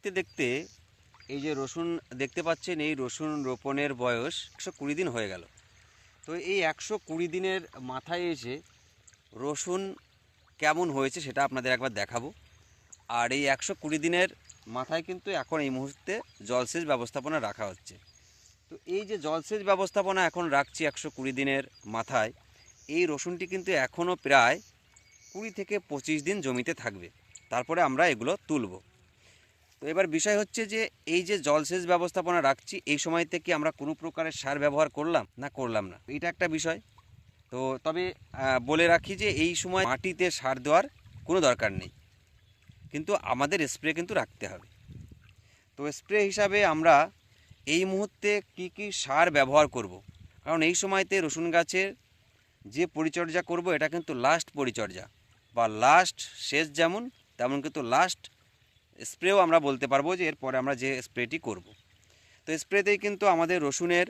দেখতে দেখতে এই যে রসুন দেখতে পাচ্ছেন, এই রসুন রোপণের বয়স 120 দিন হয়ে গেল। তো এই 120 দিনের মাথায় এসে রসুন কেমন হয়েছে সেটা আপনাদের একবার দেখাবো। আর এই 120 দিনের মাথায় কিন্তু এখন এই মুহূর্তে জলসেচ ব্যবস্থাপনা রাখা হচ্ছে। তো এই যে জলসেচ ব্যবস্থাপনা এখন রাখছি 120 দিনের মাথায়, এই রসুনটি কিন্তু এখনও প্রায় 20 থেকে 25 দিন জমিতে থাকবে, তারপরে আমরা এগুলো তুলব। তো এবার বিষয় হচ্ছে যে এই যে জলসেচ ব্যবস্থাপনা রাখছি, এই সময়তে কি আমরা কোনো প্রকারের সার ব্যবহার করলাম না করলাম না, এটা একটা বিষয়। তো তবে বলে রাখি যে এই সময় মাটিতে সার দেওয়ার কোনো দরকার নেই, কিন্তু আমাদের স্প্রে কিন্তু রাখতে হবে। তো স্প্রে হিসাবে আমরা এই মুহূর্তে কি কি সার ব্যবহার করব, কারণ এই সময়তে রসুন গাছের যে পরিচর্যা করব এটা কিন্তু লাস্ট পরিচর্যা বা লাস্ট শেষ, যেমন তেমন কিন্তু লাস্ট স্প্রেও আমরা বলতে পারবো যে এরপরে আমরা যে স্প্রেটি করব। তো স্প্রেতেই কিন্তু আমাদের রসুনের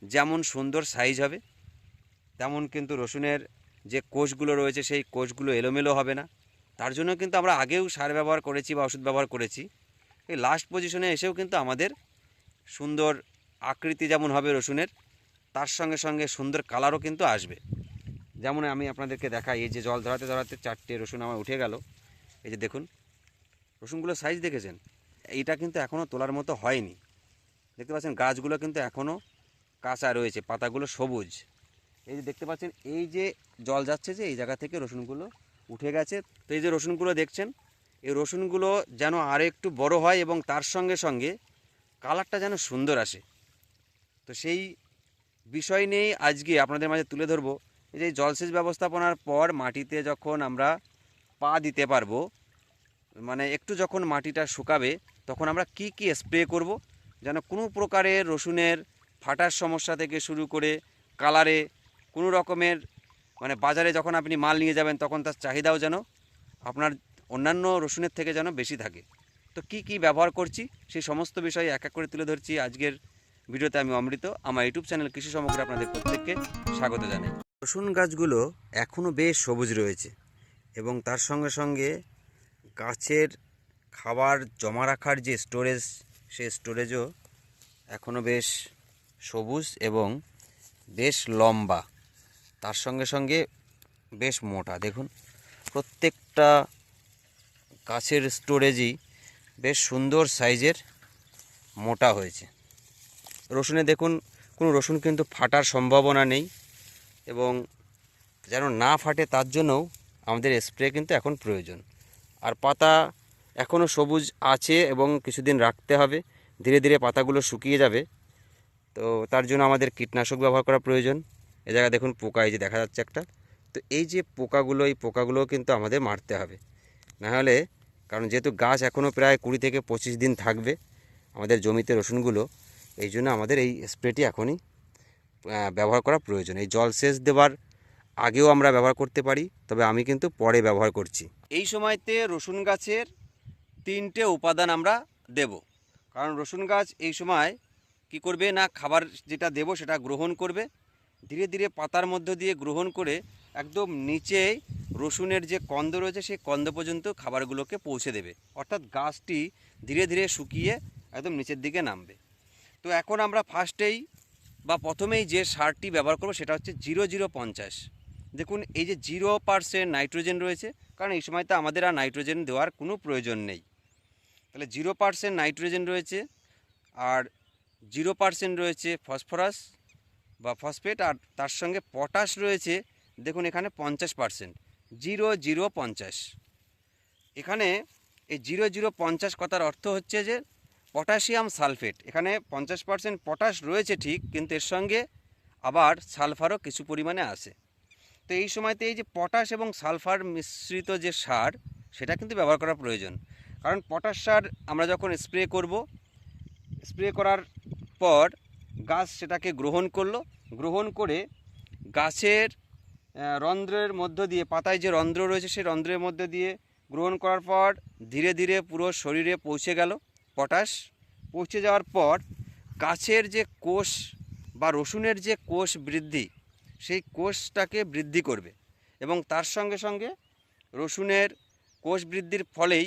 যেমন সুন্দর সাইজ হবে, তেমন কিন্তু রসুনের যে কোষগুলো রয়েছে সেই কোষগুলো এলোমেলো হবে না। তার জন্য কিন্তু আমরা আগেও সার ব্যবহার করেছি বা ওষুধ ব্যবহার করেছি। এই লাস্ট পজিশনে এসেও কিন্তু আমাদের সুন্দর আকৃতি যেমন হবে রসুনের, তার সঙ্গে সঙ্গে সুন্দর কালারও কিন্তু আসবে। যেমন আমি আপনাদেরকে দেখাই, এই যে জল ধরাতে ধরাতে 4টে রসুন আমার উঠে গেল। এই যে দেখুন রসুনগুলোর সাইজ দেখেছেন, এইটা কিন্তু এখনও তোলার মতো হয়নি। দেখতে পাচ্ছেন গাছগুলো কিন্তু এখনও কাঁচা রয়েছে, পাতাগুলো সবুজ। এই যে দেখতে পাচ্ছেন, এই যে জল যাচ্ছে যে এই জায়গা থেকে রসুনগুলো উঠে গেছে। তো এই যে রসুনগুলো দেখছেন, এই রসুনগুলো যেন আরও একটু বড় হয় এবং তার সঙ্গে সঙ্গে কালারটা যেন সুন্দর আসে। তো সেই বিষয় নিয়েই আজকে আপনাদের মাঝে তুলে ধরবো। এই যে জলসেচ ব্যবস্থাপনার পর মাটিতে যখন আমরা পা দিতে পারবো, মানে একটু যখন মাটিটা শুকাবে, তখন আমরা কি কি স্প্রে করব, যেন কোনো প্রকারের রসুনের ফাটার সমস্যা থেকে শুরু করে কালারে কোনো রকমের, মানে বাজারে যখন আপনি মাল নিয়ে যাবেন তখন তার চাহিদাও যেন আপনার অন্যান্য রসুনের থেকে যেন বেশি থাকে। তো কি কি ব্যবহার করছি সেই সমস্ত বিষয় এক এক করে তুলে ধরছি আজকের ভিডিওতে। আমি অমৃত, আমার ইউটিউব চ্যানেল কৃষি সমগ্র আপনাদের প্রত্যেককে স্বাগত জানাই। রসুন গাছগুলো এখনও বেশ সবুজ রয়েছে এবং তার সঙ্গে সঙ্গে গাছের খাবার জমা রাখার যে স্টোরেজ, সেই স্টোরেজও এখনও বেশ সবুজ এবং বেশ লম্বা, তার সঙ্গে সঙ্গে বেশ মোটা। দেখুন প্রত্যেকটা গাছের স্টোরেজই বেশ সুন্দর সাইজের মোটা হয়েছে। রসুনে দেখুন কোনো রসুন কিন্তু ফাটার সম্ভাবনা নেই, এবং যেন না ফাটে তার জন্যও আমাদের স্প্রে কিন্তু এখন প্রয়োজন। আর পাতা এখনও সবুজ আছে এবং কিছুদিন রাখতে হবে, ধীরে ধীরে পাতাগুলো শুকিয়ে যাবে। তো তার জন্য আমাদের কীটনাশক ব্যবহার করা প্রয়োজন। এ জায়গায় দেখুন পোকা, এই যে দেখা যাচ্ছে একটা। তো এই যে পোকাগুলো, এই পোকাগুলোও কিন্তু আমাদের মারতে হবে, নাহলে, কারণ যেহেতু গাছ এখনও প্রায় 20 থেকে 25 দিন থাকবে আমাদের জমিতে রসুনগুলো, এই জন্য আমাদের এই স্প্রেটি এখনই ব্যবহার করা প্রয়োজন। এই জল সেচ দেওয়ার আগেও আমরা ব্যবহার করতে পারি, তবে আমি কিন্তু পরে ব্যবহার করছি। এই সময়তে রসুন গাছের 3টে উপাদান আমরা দেব, কারণ রসুন গাছ এই সময় কি করবে না, খাবার যেটা দেব সেটা গ্রহণ করবে, ধীরে ধীরে পাতার মধ্য দিয়ে গ্রহণ করে একদম নিচে রসুনের যে কন্দ রয়েছে সেই কন্দ পর্যন্ত খাবারগুলোকে পৌঁছে দেবে, অর্থাৎ গাছটি ধীরে ধীরে শুকিয়ে একদম নিচের দিকে নামবে। তো এখন আমরা ফার্স্টেই বা প্রথমেই যে সারটি ব্যবহার করব সেটা হচ্ছে 0050। দেখুন এই যে 0% নাইট্রোজেন রয়েছে, কারণ এই সময়তে আমাদের আর নাইট্রোজেন দেওয়ার কোনো প্রয়োজন নেই। তাহলে 0% নাইট্রোজেন রয়েছে, আর 0% রয়েছে ফসফরাস বা ফসফেট, আর তার সঙ্গে পটাশ রয়েছে। দেখুন এখানে 50%, 0050। এখানে এই 0050 কথার অর্থ হচ্ছে যে পটাশিয়াম সালফেট। এখানে 50% পটাশ রয়েছে ঠিক, কিন্তু এর সঙ্গে আবার সালফারও কিছু পরিমাণে আছে। তো এই সময়তে এই যে পটাশ এবং সালফার মিশ্রিত যে সার, সেটা কিন্তু ব্যবহার করা প্রয়োজন। কারণ পটাশ সার আমরা যখন স্প্রে করব, স্প্রে করার পর গাছ সেটাকে গ্রহণ করলো, গ্রহণ করে গাছের রন্ধ্রের মধ্য দিয়ে, পাতায় যে রন্ধ্র রয়েছে সেই রন্ধ্রের মধ্যে দিয়ে গ্রহণ করার পর ধীরে ধীরে পুরো শরীরে পৌঁছে গেল পটাশ। পৌঁছে যাওয়ার পর গাছের যে কোষ বা রসুনের যে কোষ বৃদ্ধি, সেই কোষটাকে বৃদ্ধি করবে, এবং তার সঙ্গে সঙ্গে রসুনের কোষ বৃদ্ধির ফলেই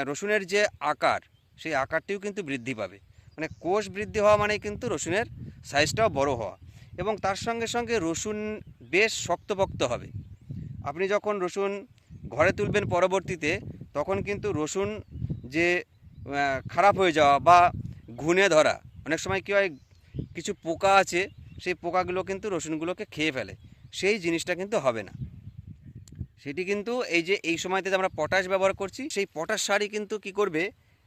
রসুনের যে আকার, সেই আকারটিও কিন্তু বৃদ্ধি পাবে। মানে কোষ বৃদ্ধি হওয়া মানে কিন্তু রসুনের সাইজটাও বড় হওয়া, এবং তার সঙ্গে সঙ্গে রসুন বেশ শক্তপোক্ত হবে। আপনি যখন রসুন ঘরে তুলবেন পরবর্তীতে, তখন কিন্তু রসুন যে খারাপ হয়ে যাওয়া বা ঘুণে ধরা, অনেক সময় কী হয়, কিছু পোকা আছে, সেই পোকাগুলো কিন্তু রসুনগুলোকে খেয়ে ফেলে, সেই জিনিসটা কিন্তু হবে না। সেটি কিন্তু এই সময়তে আমরা পটাশ ব্যবহার করছি, সেই পটাশ সারই কিন্তু কী করবে,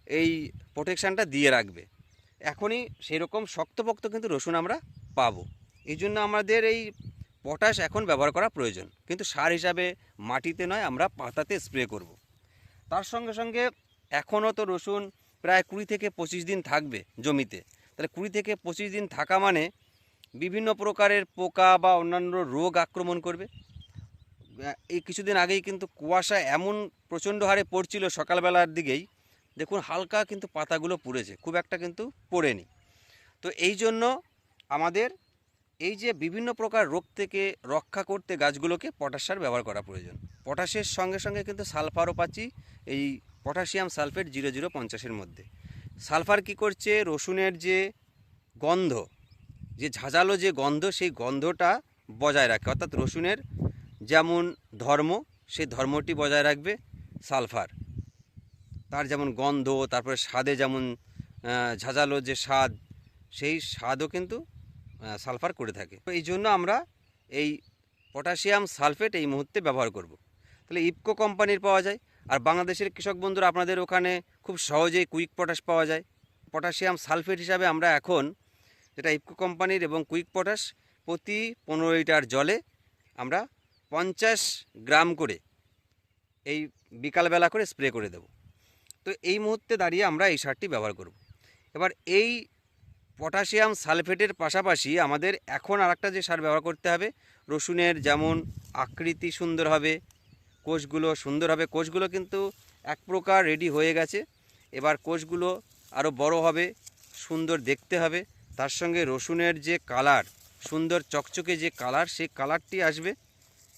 এই প্রোটেকশানটা দিয়ে রাখবে। এখনই সেই রকম শক্তপোক্ত কিন্তু রসুন আমরা পাবো। এই জন্য আমাদের এই পটাশ এখন ব্যবহার করা প্রয়োজন, কিন্তু সার হিসাবে মাটিতে নয়, আমরা পাতাতে স্প্রে করব। তার সঙ্গে সঙ্গে এখনও তো রসুন প্রায় 20 থেকে 25 দিন থাকবে জমিতে। তাহলে 20 থেকে 25 দিন থাকা মানে বিভিন্ন প্রকারের পোকা বা অন্যান্য রোগ আক্রমণ করবে। এই কিছুদিন আগেই কিন্তু কুয়াশা এমন প্রচণ্ড হারে পড়ছিল সকালবেলার দিকেই, দেখুন হালকা কিন্তু পাতাগুলো পুড়েছে, খুব একটা কিন্তু পড়েনি। তো এই জন্য আমাদের এই যে বিভিন্ন প্রকার রোগ থেকে রক্ষা করতে গাছগুলোকে পটাশ সার ব্যবহার করা প্রয়োজন। পটাশের সঙ্গে সঙ্গে কিন্তু সালফারও পাচ্ছি, এই পটাশিয়াম সালফেট 0050-এর মধ্যে। সালফার কি করছে, রসুনের যে গন্ধ, যে ঝাঁঝালো যে গন্ধ, সেই গন্ধটা বজায় রাখে। অর্থাৎ রসুনের যেমন ধর্ম, সেই ধর্মটি বজায় রাখবে সালফার। তার যেমন গন্ধ, তারপরে স্বাদে যেমন ঝাঁঝালো যে স্বাদ, সেই স্বাদও কিন্তু সালফার করে থাকে। তো এই জন্য আমরা এই পটাশিয়াম সালফেট এই মুহূর্তে ব্যবহার করব। তাহলে ইফকো কোম্পানির পাওয়া যায়, আর বাংলাদেশের কৃষক বন্ধুরা আপনাদের ওখানে খুব সহজেই কুইক পটাশ পাওয়া যায়। পটাশিয়াম সালফেট হিসাবে আমরা এখন যেটা ইফকো কোম্পানির এবং কুইক পটাশ, প্রতি 15 লিটার জলে আমরা 50 গ্রাম করে এই বিকালবেলা করে স্প্রে করে দেব। তো এই মুহূর্তে দাঁড়িয়ে আমরা এই সারটি ব্যবহার করব। এবার এই পটাশিয়াম সালফেটের পাশাপাশি আমাদের এখন আরেকটা যে সার ব্যবহার করতে হবে, রসুনের যেমন আকৃতি সুন্দর হবে, কোষগুলো সুন্দর হবে। কোষগুলো কিন্তু এক প্রকার রেডি হয়ে গেছে, এবার কোষগুলো আরও বড় হবে, সুন্দর দেখতে হবে। তার সঙ্গে রসুনের যে কালার, সুন্দর চকচকে যে কালার, সেই কালারটি আসবে।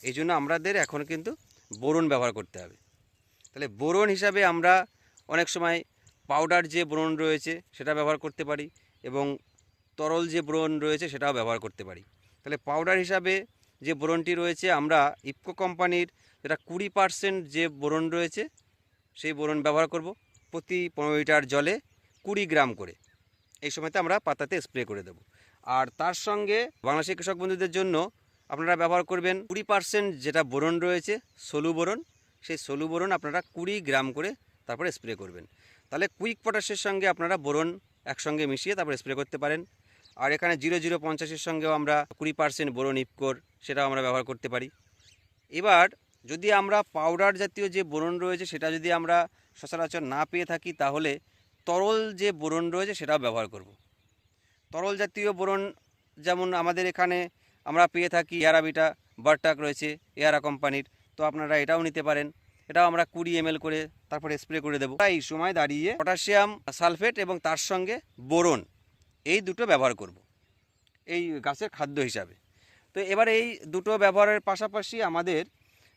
এই জন্য আমাদের এখন কিন্তু বোরন ব্যবহার করতে হবে। তাহলে বোরন হিসাবে আমরা অনেক সময় পাউডার যে বোরন রয়েছে সেটা ব্যবহার করতে পারি, এবং তরল যে বোরন রয়েছে সেটাও ব্যবহার করতে পারি। তাহলে পাউডার হিসাবে যে বোরনটি রয়েছে, আমরা ইফকো কোম্পানির যেটা 20% যে বোরন রয়েছে, সেই বোরন ব্যবহার করব। প্রতি 15 লিটার জলে 20 গ্রাম করে এই সময়তে আমরা পাতাতে স্প্রে করে দেব। আর তার সঙ্গে বাংলাদেশের কৃষক বন্ধুদের জন্য আপনারা ব্যবহার করবেন 20% যেটা বোরন রয়েছে, সলু বোরন, সেই সলু বোরন আপনারা 20 গ্রাম করে তারপরে স্প্রে করবেন। তাহলে কুইক পটাশের সঙ্গে আপনারা বোরন একসঙ্গে মিশিয়ে তারপরে স্প্রে করতে পারেন। আর এখানে 0050-এর সঙ্গেও আমরা 20% বোরন ইফকোর, সেটাও আমরা ব্যবহার করতে পারি। এবার যদি আমরা পাউডার জাতীয় যে বোরন রয়েছে সেটা যদি আমরা সচরাচর না পেয়ে থাকি, তাহলে তরল যে বোরন রয়েছে সেটাও ব্যবহার করব। তরল জাতীয় বোরন যেমন আমাদের এখানে আমরা পেয়ে থাকি, এয়ারাবিটা বারটাক রয়েছে এয়ারা কোম্পানির, তো আপনারা এটাও নিতে পারেন। এটাও আমরা 20 ml করে তারপরে স্প্রে করে দেবো। এই সময় দাঁড়িয়ে পটাশিয়াম সালফেট এবং তার সঙ্গে বোরন, এই দুটো ব্যবহার করব এই গাছের খাদ্য হিসাবে। তো এবার এই দুটো ব্যবহারের পাশাপাশি আমাদের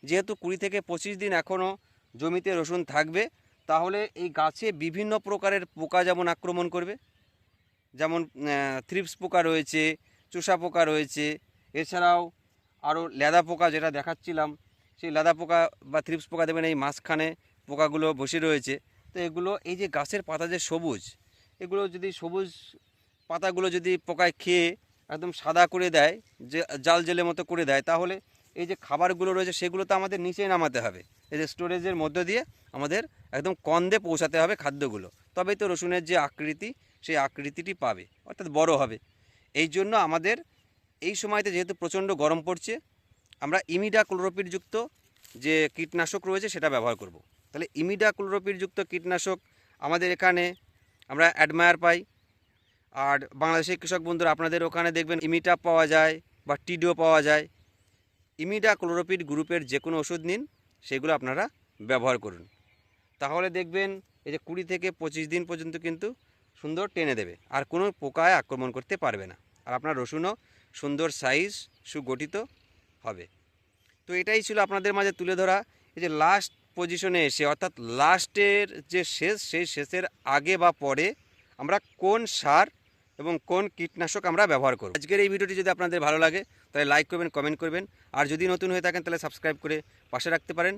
যেহেতু 20 থেকে 25 দিন এখনও জমিতে রসুন থাকবে, তাহলে এই গাছে বিভিন্ন প্রকারের পোকা যেমন আক্রমণ করবে, যেমন থ্রিপস পোকা রয়েছে, চোষা পোকা রয়েছে, এছাড়াও আরও লেদা পোকা যেটা দেখাচ্ছিলাম, সেই লেদা পোকা বা থ্রিপস পোকা দেবেন এই মাঝখানে পোকাগুলো বসে রয়েছে। তো এগুলো এই যে গাছের পাতা যে সবুজ, এগুলো যদি সবুজ পাতাগুলো যদি পোকায় খেয়ে একদম সাদা করে দেয়, যে জাল জেলের মতো করে দেয়, তাহলে এই যে খাবারগুলো রয়েছে সেগুলো তো আমাদের নিচেই নামাতে হবে। এই যে স্টোরেজের মধ্য দিয়ে আমাদের একদম কন্দে পৌঁছাতে হবে খাদ্যগুলো, তবেই তো রসুনের যে আকৃতি, সেই আকৃতিটি পাবে, অর্থাৎ বড় হবে। এই জন্য আমাদের এই সময়তে যেহেতু প্রচণ্ড গরম পড়ছে, আমরা ইমিডাক্লোরোপিড যুক্ত যে কীটনাশক রয়েছে সেটা ব্যবহার করব। তাহলে ইমিডাক্লোরোপিড যুক্ত কীটনাশক আমাদের এখানে আমরা অ্যাডমায়ার পাই, আর বাংলাদেশের কৃষক বন্ধুরা আপনাদের ওখানে দেখবেন ইমিটাপ পাওয়া যায় বা টিডো পাওয়া যায়। ইমিডাক্লোরোপিড গ্রুপের যে কোনো ওষুধ নিন, সেগুলো আপনারা ব্যবহার করুন। তাহলে দেখবেন এই যে 20 থেকে 25 দিন পর্যন্ত কিন্তু সুন্দর টেনে দেবে, আর কোনো পোকায় আক্রমণ করতে পারবে না, আর আপনার রসুনও সুন্দর সাইজ সুগঠিত হবে। তো এটাই ছিল আপনাদের মাঝে তুলে ধরা এই যে লাস্ট পজিশনে এসে অর্থাৎ লাস্টের যে শেষ সেই শেষের আগে বা পরে আমরা কোন সার এবং কোন কীটনাশক আমরা ব্যবহার করব। আজকের এই ভিডিওটি যদি আপনাদের ভালো লাগে তাহলে লাইক করবেন, কমেন্ট করবেন, আর যদি নতুন হয়ে থাকেন তাহলে সাবস্ক্রাইব করে পাশে রাখতে পারেন।